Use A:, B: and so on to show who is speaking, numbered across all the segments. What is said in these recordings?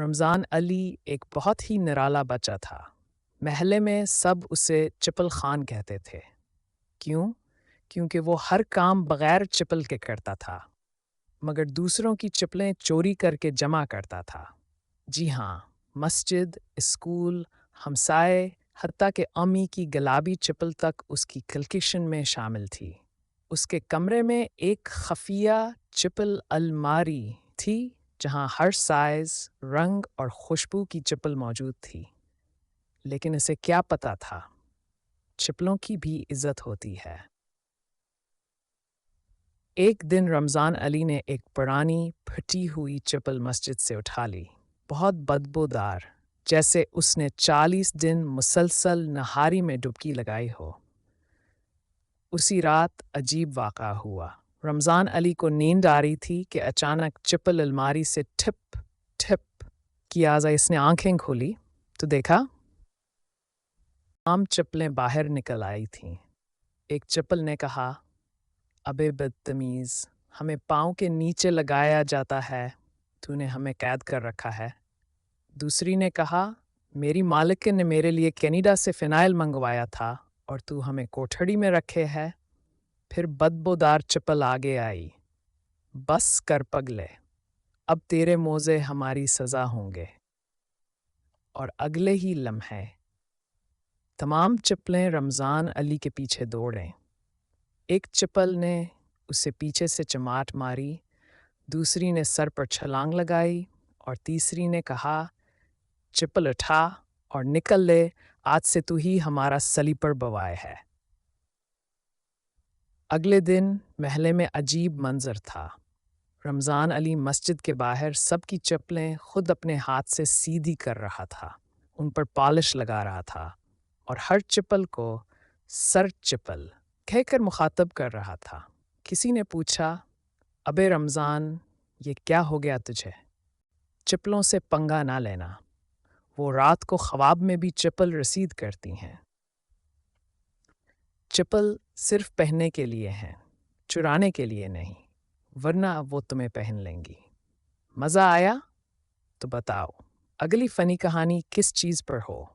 A: रमज़ान अली एक बहुत ही निराला बच्चा था। महल्ले में सब उसे चिपल खान कहते थे। क्यों? क्योंकि वो हर काम बगैर चिपल के करता था, मगर दूसरों की चिपलें चोरी करके जमा करता था। जी हाँ, मस्जिद, स्कूल, हमसाए, हत्ता के अम्मी की गुलाबी चिपल तक उसकी कलेक्शन में शामिल थी। उसके कमरे में एक खफिया चिपल अलमारी थी जहाँ हर साइज, रंग और खुशबू की चिपल मौजूद थी। लेकिन इसे क्या पता था, चिपलों की भी इज्जत होती है। एक दिन रमज़ान अली ने एक पुरानी फटी हुई चिपल मस्जिद से उठा ली। बहुत बदबूदार, जैसे उसने 40 दिन मुसलसल नहारी में डुबकी लगाई हो। उसी रात अजीब वाक़ा हुआ। रमज़ान अली को नींद आ रही थी कि अचानक चिपल अलमारी से ठिप ठिप की आवाज़ आई। इसने आंखें खोली तो देखा आम चिपलें बाहर निकल आई थीं। एक चिपल ने कहा, अबे बदतमीज़, हमें पाँव के नीचे लगाया जाता है, तूने हमें कैद कर रखा है। दूसरी ने कहा, मेरी मालिक ने मेरे लिए कनाडा से फ़िनाइल मंगवाया था और तू हमें कोठड़ी में रखे है। फिर बदबूदार चिपल आगे आई। बस कर पगले, अब तेरे मोज़े हमारी सज़ा होंगे। और अगले ही लम्हे तमाम चिपलें रमज़ान अली के पीछे दौड़ें। एक चिपल ने उसे पीछे से चमाट मारी, दूसरी ने सर पर छलांग लगाई और तीसरी ने कहा, चिपल उठा और निकल ले, आज से तू ही हमारा सली पर बवाए है। अगले दिन महल्ले में अजीब मंजर था। रमज़ान अली मस्जिद के बाहर सबकी चप्पलें खुद अपने हाथ से सीधी कर रहा था, उन पर पॉलिश लगा रहा था और हर चिपल को सर चिपल कहकर मुखातब कर रहा था। किसी ने पूछा, अबे रमज़ान, ये क्या हो गया तुझे? चिपलों से पंगा ना लेना, वो रात को ख्वाब में भी चिपल रसीद करती हैं। चिपल सिर्फ पहनने के लिए हैं, चुराने के लिए नहीं, वरना वो तुम्हें पहन लेंगी। मज़ा आया? तो बताओ, अगली फ़नी कहानी किस चीज़ पर हो?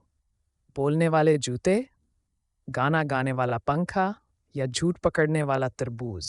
A: बोलने वाले जूते, गाना गाने वाला पंखा या झूठ पकड़ने वाला तरबूज?